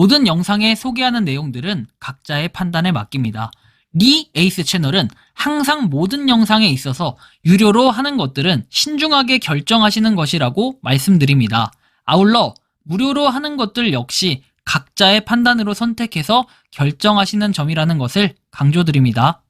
모든 영상에 소개하는 내용들은 각자의 판단에 맡깁니다. 리 에이스 채널은 항상 모든 영상에 있어서 유료로 하는 것들은 신중하게 결정하시는 것이라고 말씀드립니다. 아울러 무료로 하는 것들 역시 각자의 판단으로 선택해서 결정하시는 점이라는 것을 강조드립니다.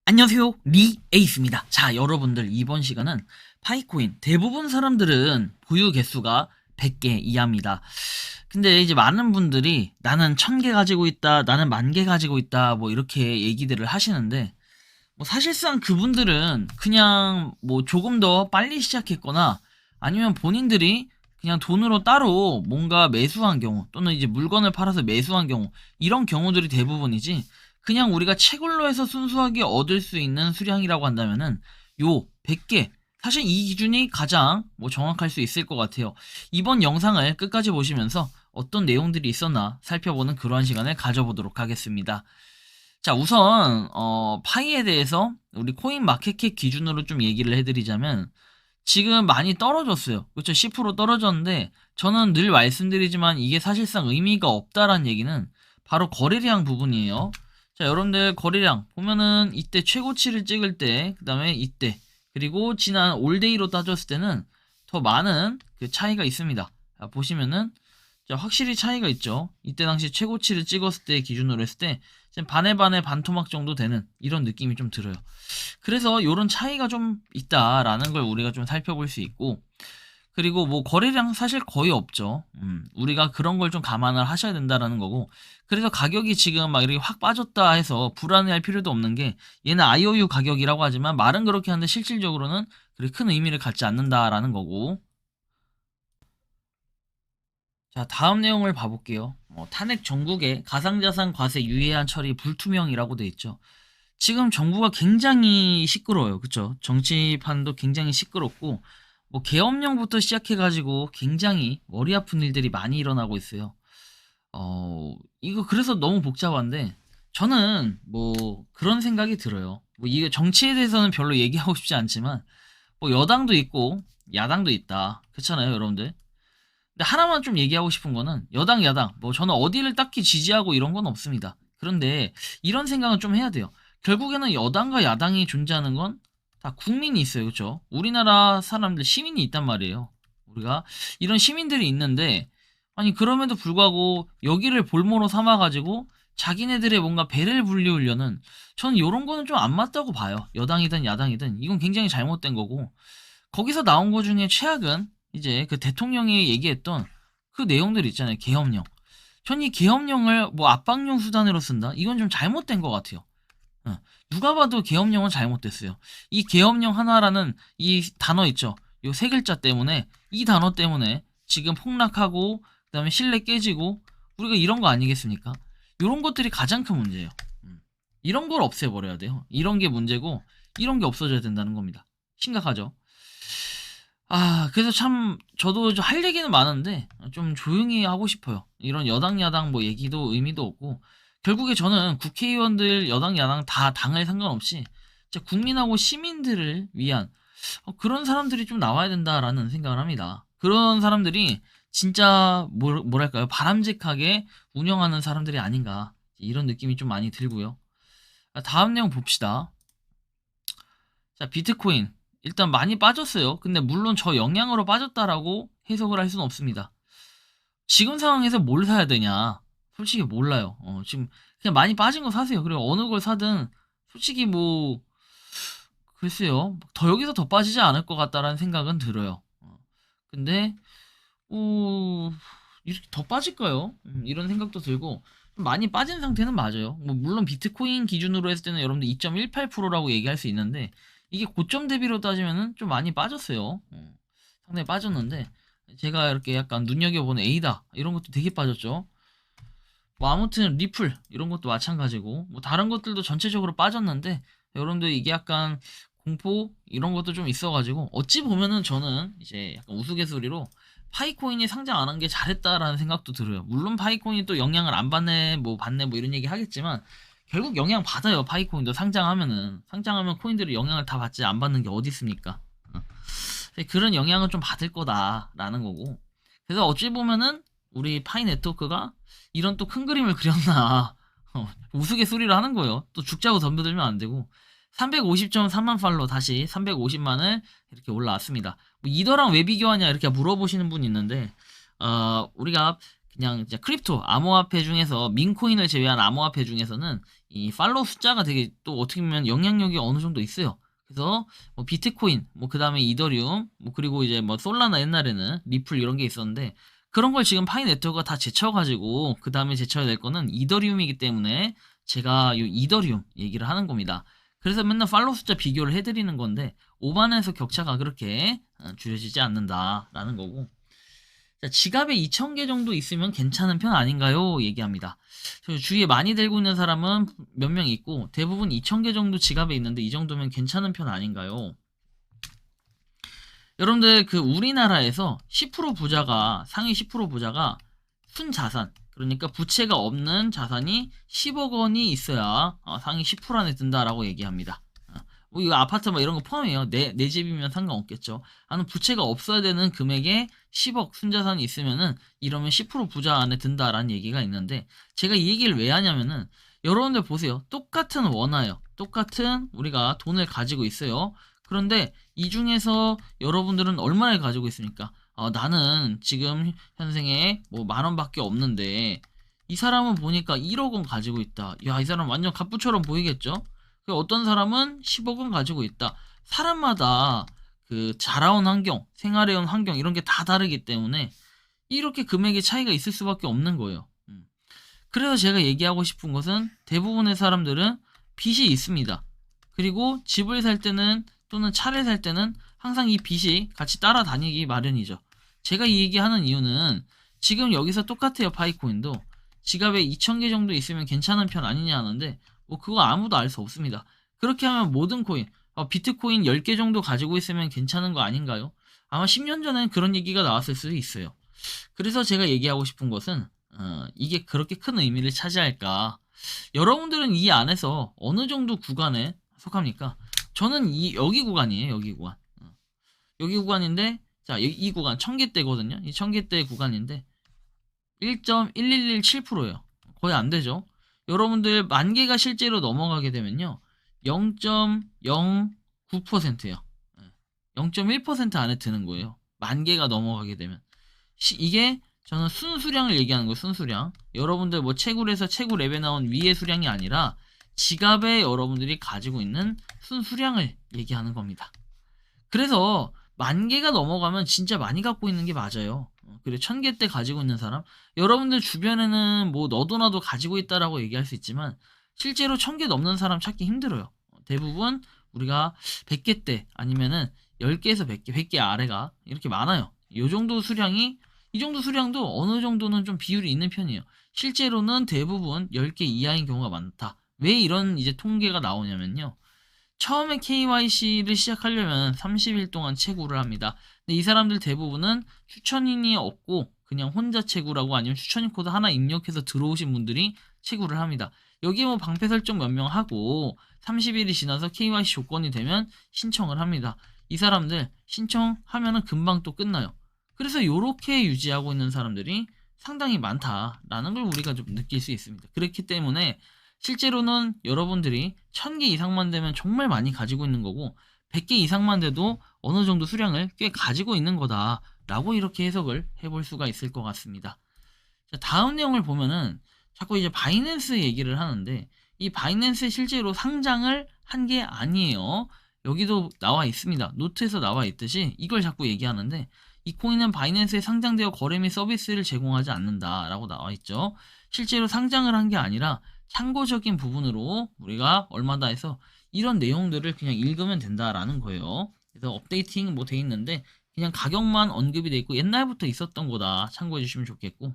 안녕하세요, 리 에이스입니다. 자, 여러분들, 이번 시간은 파이코인, 대부분 사람들은 보유 개수가 100개 이하입니다. 근데 이제 많은 분들이 나는 1000개 가지고 있다, 나는 10,000개 가지고 있다, 뭐 이렇게 얘기들을 하시는데, 뭐 사실상 그분들은 그냥 뭐 조금 더 빨리 시작했거나 아니면 본인들이 그냥 돈으로 따로 뭔가 매수한 경우, 또는 이제 물건을 팔아서 매수한 경우, 이런 경우들이 대부분이지, 그냥 우리가 채굴로 해서 순수하게 얻을 수 있는 수량이라고 한다면은 요 100개, 사실 이 기준이 가장 뭐 정확할 수 있을 것 같아요. 이번 영상을 끝까지 보시면서 어떤 내용들이 있었나 살펴보는 그러한 시간을 가져보도록 하겠습니다. 자, 우선 파이에 대해서 우리 코인 마켓캡 기준으로 좀 얘기를 해드리자면, 지금 많이 떨어졌어요. 그렇죠? 10% 떨어졌는데, 저는 늘 말씀드리지만 이게 사실상 의미가 없다라는 얘기는 바로 거래량 부분이에요. 자, 여러분들 거래량 보면은 이때 최고치를 찍을 때, 그 다음에 이때, 그리고 지난 올데이로 따졌을 때는 더 많은 그 차이가 있습니다. 자, 보시면은 자, 확실히 차이가 있죠. 이때 당시 최고치를 찍었을 때 기준으로 했을 때 지금 반의 반토막 정도 되는 이런 느낌이 좀 들어요. 그래서 이런 차이가 좀 있다라는 걸 우리가 좀 살펴볼 수 있고, 그리고 뭐 거래량 사실 거의 없죠. 우리가 그런 걸 좀 감안을 하셔야 된다라는 거고, 그래서 가격이 지금 막 이렇게 확 빠졌다 해서 불안해할 필요도 없는 게, 얘는 IOU 가격이라고 하지만 말은 그렇게 하는데 실질적으로는 그렇게 큰 의미를 갖지 않는다라는 거고. 자, 다음 내용을 봐볼게요. 탄핵 정국의 가상자산 과세 유예한 처리 불투명이라고 돼 있죠. 지금 정부가 굉장히 시끄러워요. 그쵸? 정치판도 굉장히 시끄럽고, 뭐 계엄령부터 시작해가지고 굉장히 머리 아픈 일들이 많이 일어나고 있어요. 이거 그래서 너무 복잡한데, 저는 뭐 그런 생각이 들어요. 뭐 이게 정치에 대해서는 별로 얘기하고 싶지 않지만, 뭐 여당도 있고 야당도 있다. 그렇잖아요, 여러분들. 근데 하나만 좀 얘기하고 싶은 거는, 여당 야당 뭐 저는 어디를 딱히 지지하고 이런 건 없습니다. 그런데 이런 생각은 좀 해야 돼요. 결국에는 여당과 야당이 존재하는 건 다 국민이 있어요. 그렇죠? 우리나라 사람들, 시민이 있단 말이에요. 우리가 이런 시민들이 있는데, 아니 그럼에도 불구하고 여기를 볼모로 삼아가지고 자기네들의 뭔가 배를 불리우려는, 저는 이런 거는 좀 안 맞다고 봐요. 여당이든 야당이든 이건 굉장히 잘못된 거고, 거기서 나온 거 중에 최악은 이제 그 대통령이 얘기했던 그 내용들 있잖아요. 계엄령. 전 이 계엄령을 뭐 압박용 수단으로 쓴다? 이건 좀 잘못된 것 같아요. 누가 봐도 계엄령은 잘못됐어요. 이 계엄령 하나라는 이 단어 있죠. 요 세 글자 때문에, 이 단어 때문에 지금 폭락하고 그 다음에 신뢰 깨지고, 우리가 이런 거 아니겠습니까? 이런 것들이 가장 큰 문제예요. 이런 걸 없애버려야 돼요. 이런 게 문제고, 이런 게 없어져야 된다는 겁니다. 심각하죠? 그래서 참 저도 할 얘기는 많은데 좀 조용히 하고 싶어요. 이런 여당 야당 뭐 얘기도 의미도 없고, 결국에 저는 국회의원들 여당 야당 다 당을 상관없이 진짜 국민하고 시민들을 위한 그런 사람들이 좀 나와야 된다라는 생각을 합니다. 그런 사람들이 진짜 뭐랄까요, 바람직하게 운영하는 사람들이 아닌가, 이런 느낌이 좀 많이 들고요. 다음 내용 봅시다. 자, 비트코인 일단 많이 빠졌어요. 근데 물론 저 영향으로 빠졌다라고 해석을 할 수는 없습니다. 지금 상황에서 뭘 사야 되냐? 솔직히 몰라요. 지금 그냥 많이 빠진 거 사세요. 그리고 어느 걸 사든 솔직히 뭐 글쎄요, 더 여기서 더 빠지지 않을 것 같다라는 생각은 들어요. 근데 이렇게 더 빠질까요? 이런 생각도 들고, 좀 많이 빠진 상태는 맞아요. 뭐 물론 비트코인 기준으로 했을 때는 여러분들 2.18%라고 얘기할 수 있는데, 이게 고점 대비로 따지면은 좀 많이 빠졌어요. 상당히 빠졌는데, 제가 이렇게 약간 눈여겨보는 에이다 이런 것도 되게 빠졌죠. 뭐 아무튼 리플 이런 것도 마찬가지고, 뭐 다른 것들도 전체적으로 빠졌는데, 여러분들 이게 약간 공포 이런 것도 좀 있어가지고, 어찌 보면은 저는 이제 약간 우스갯소리로 파이코인이 상장 안 한 게 잘했다라는 생각도 들어요. 물론 파이코인이 또 영향을 안 받네 뭐 이런 얘기 하겠지만, 결국 영향 받아요. 파이코인도 상장하면 코인들이 영향을 다 받지, 안 받는 게 어디 있습니까? 그런 영향은 좀 받을 거다라는 거고, 그래서 어찌 보면은 우리 파이 네트워크가 이런 또 큰 그림을 그렸나. 우스갯소리를 하는 거예요. 또 죽자고 덤벼들면 안 되고. 350.3만 팔로 다시 350만을 이렇게 올라왔습니다. 뭐 이더랑 왜 비교하냐 이렇게 물어보시는 분이 있는데, 우리가 그냥 이제 크립토 암호화폐 중에서 민코인을 제외한 암호화폐 중에서는 이 팔로우 숫자가 되게 또 어떻게 보면 영향력이 어느 정도 있어요. 그래서 뭐 비트코인, 뭐 그다음에 이더리움, 뭐 그리고 이제 뭐 솔라나 옛날에는 리플 이런 게 있었는데, 그런 걸 지금 파이 네트워크가 다 제쳐가지고 그다음에 제쳐야 될 거는 이더리움이기 때문에 제가 이 이더리움 얘기를 하는 겁니다. 그래서 맨날 팔로우 숫자 비교를 해드리는 건데, 오반에서 격차가 그렇게 줄여지지 않는다라는 거고. 자, 지갑에 2,000개 정도 있으면 괜찮은 편 아닌가요? 얘기합니다. 저 주위에 많이 들고 있는 사람은 몇 명 있고, 대부분 2,000개 정도 지갑에 있는데 이 정도면 괜찮은 편 아닌가요? 여러분들 그 우리나라에서 10% 부자가, 상위 10% 부자가 순자산, 그러니까 부채가 없는 자산이 10억 원이 있어야 상위 10% 안에 든다라고 얘기합니다. 뭐 이거 아파트 뭐 이런 거 포함해요. 내 집이면 상관없겠죠. 아는 부채가 없어야 되는 금액에 10억 순자산이 있으면은 이러면 10% 부자 안에 든다라는 얘기가 있는데, 제가 이 얘기를 왜 하냐면은, 여러분들 보세요. 똑같은 원화요. 똑같은 우리가 돈을 가지고 있어요. 그런데 이 중에서 여러분들은 얼마를 가지고 있습니까? 나는 지금 현생에 뭐 10,000원밖에 없는데, 이 사람은 보니까 1억 원 가지고 있다. 야, 이 사람 완전 갑부처럼 보이겠죠? 어떤 사람은 10억 원 가지고 있다. 사람마다 그 자라온 환경, 생활해온 환경 이런 게 다 다르기 때문에 이렇게 금액의 차이가 있을 수밖에 없는 거예요. 그래서 제가 얘기하고 싶은 것은, 대부분의 사람들은 빚이 있습니다. 그리고 집을 살 때는, 또는 차를 살 때는 항상 이 빚이 같이 따라다니기 마련이죠. 제가 이 얘기하는 이유는, 지금 여기서 똑같아요. 파이코인도 지갑에 2,000개 정도 있으면 괜찮은 편 아니냐 하는데, 뭐 그거 아무도 알 수 없습니다. 그렇게 하면 모든 코인, 비트코인 10개 정도 가지고 있으면 괜찮은 거 아닌가요? 아마 10년 전엔 그런 얘기가 나왔을 수도 있어요. 그래서 제가 얘기하고 싶은 것은, 이게 그렇게 큰 의미를 차지할까? 여러분들은 이 안에서 어느 정도 구간에 속합니까? 저는 여기 구간이에요. 여기 구간. 여기 구간인데, 자, 이 구간 1,000개대거든요. 이 1,000개대 구간인데 1.1117%예요. 거의 안 되죠. 여러분들 10,000개가 실제로 넘어가게 되면요, 0.09%예요. 0.1% 안에 드는 거예요. 10,000개가 넘어가게 되면. 이게 저는 순수량을 얘기하는 거예요. 순수량. 여러분들 뭐 채굴에서 채굴 앱에 나온 위의 수량이 아니라 지갑에 여러분들이 가지고 있는 순수량을 얘기하는 겁니다. 그래서 10,000개가 넘어가면 진짜 많이 갖고 있는 게 맞아요. 그리고 1,000개대 가지고 있는 사람, 여러분들 주변에는 뭐 너도 나도 가지고 있다라고 얘기할 수 있지만, 실제로 1,000개 넘는 사람 찾기 힘들어요. 대부분 우리가 100개대 아니면은 10개에서 100개, 100개 아래가 이렇게 많아요. 이 정도 수량도 어느 정도는 좀 비율이 있는 편이에요. 실제로는 대부분 10개 이하인 경우가 많다. 왜 이런 이제 통계가 나오냐면요, 처음에 KYC를 시작하려면 30일 동안 채굴을 합니다. 근데 이 사람들 대부분은 추천인이 없고 그냥 혼자 채굴하고, 아니면 추천인 코드 하나 입력해서 들어오신 분들이 채굴을 합니다. 여기에 뭐 방패 설정 몇 명 하고 30일이 지나서 KYC 조건이 되면 신청을 합니다. 이 사람들 신청하면은 금방 또 끝나요. 그래서 이렇게 유지하고 있는 사람들이 상당히 많다라는 걸 우리가 좀 느낄 수 있습니다. 그렇기 때문에 실제로는 여러분들이 1,000개 이상만 되면 정말 많이 가지고 있는 거고, 100개 이상만 돼도 어느 정도 수량을 꽤 가지고 있는 거다라고 이렇게 해석을 해볼 수가 있을 것 같습니다. 자, 다음 내용을 보면은 자꾸 이제 바이낸스 얘기를 하는데, 이 바이낸스에 실제로 상장을 한 게 아니에요. 여기도 나와 있습니다. 노트에서 나와 있듯이 이걸 자꾸 얘기하는데, 이 코인은 바이낸스에 상장되어 거래 및 서비스를 제공하지 않는다라고 나와 있죠. 실제로 상장을 한 게 아니라 참고적인 부분으로 우리가 얼마다 해서 이런 내용들을 그냥 읽으면 된다라는 거예요. 그래서 업데이팅 뭐 돼 있는데 그냥 가격만 언급이 돼 있고 옛날부터 있었던 거다 참고해 주시면 좋겠고.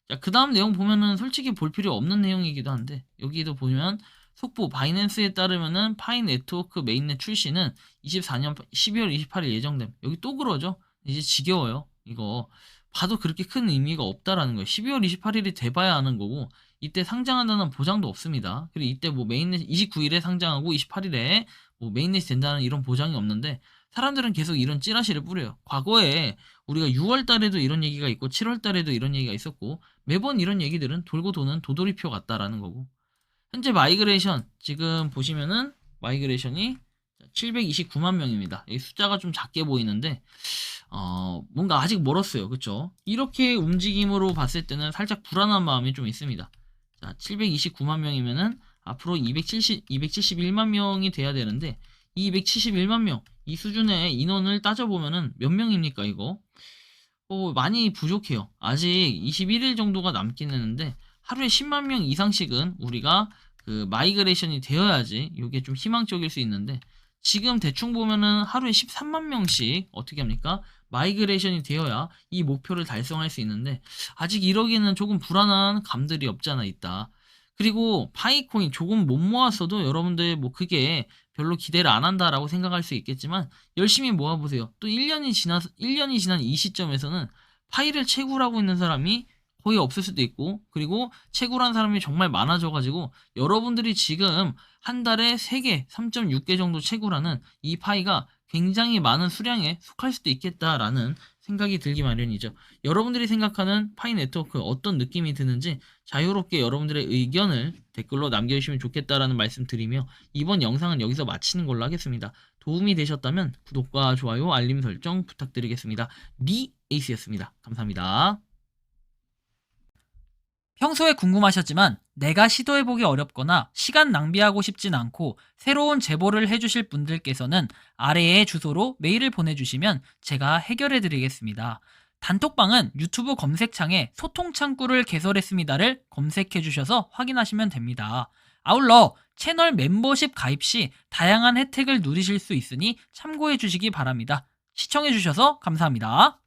자, 그 다음 내용 보면은 솔직히 볼 필요 없는 내용이기도 한데, 여기도 보면 속보 바이낸스에 따르면은 파이 네트워크 메인넷 출시는 24년 12월 28일 예정됨. 여기 또 그러죠. 이제 지겨워요. 이거 봐도 그렇게 큰 의미가 없다라는 거예요. 12월 28일이 돼봐야 하는 거고, 이때 상장한다는 보장도 없습니다. 그리고 이때 뭐 메인넷 29일에 상장하고 28일에 뭐 메인넷이 된다는 이런 보장이 없는데, 사람들은 계속 이런 찌라시를 뿌려요. 과거에 우리가 6월 달에도 이런 얘기가 있고 7월 달에도 이런 얘기가 있었고 매번 이런 얘기들은 돌고 도는 도돌이표 같다라는 거고 현재 마이그레이션 지금 보시면은 마이그레이션이 729만 명입니다. 이 숫자가 좀 작게 보이는데 뭔가 아직 멀었어요. 그쵸? 이렇게 움직임으로 봤을 때는 살짝 불안한 마음이 좀 있습니다. 자, 729만 명이면은 앞으로 271만 명이 돼야 되는데 이 271만 명, 이 수준의 인원을 따져보면은 몇 명입니까, 이거? 많이 부족해요. 아직 21일 정도가 남긴 했는데 하루에 10만 명 이상씩은 우리가 그 마이그레이션이 되어야지 이게 좀 희망적일 수 있는데 지금 대충 보면은 하루에 13만 명씩 어떻게 합니까? 마이그레이션이 되어야 이 목표를 달성할 수 있는데 아직 이러기는 조금 불안한 감들이 없지 않아 있다. 그리고 파이코인 조금 못 모았어도 여러분들 뭐 그게 별로 기대를 안 한다라고 생각할 수 있겠지만 열심히 모아보세요. 또 1년이 지난 이 시점에서는 파이를 채굴하고 있는 사람이 거의 없을 수도 있고 그리고 채굴한 사람이 정말 많아져가지고 여러분들이 지금 한 달에 3개, 3.6개 정도 채굴하는 이 파이가 굉장히 많은 수량에 속할 수도 있겠다라는 생각이 들기 마련이죠. 여러분들이 생각하는 파이 네트워크 어떤 느낌이 드는지 자유롭게 여러분들의 의견을 댓글로 남겨주시면 좋겠다라는 말씀 드리며 이번 영상은 여기서 마치는 걸로 하겠습니다. 도움이 되셨다면 구독과 좋아요, 알림 설정 부탁드리겠습니다. 리 에이스였습니다. 감사합니다. 평소에 궁금하셨지만 내가 시도해보기 어렵거나 시간 낭비하고 싶진 않고 새로운 제보를 해주실 분들께서는 아래의 주소로 메일을 보내주시면 제가 해결해드리겠습니다. 단톡방은 유튜브 검색창에 소통창구를 개설했습니다를 검색해주셔서 확인하시면 됩니다. 아울러 채널 멤버십 가입 시 다양한 혜택을 누리실 수 있으니 참고해주시기 바랍니다. 시청해주셔서 감사합니다.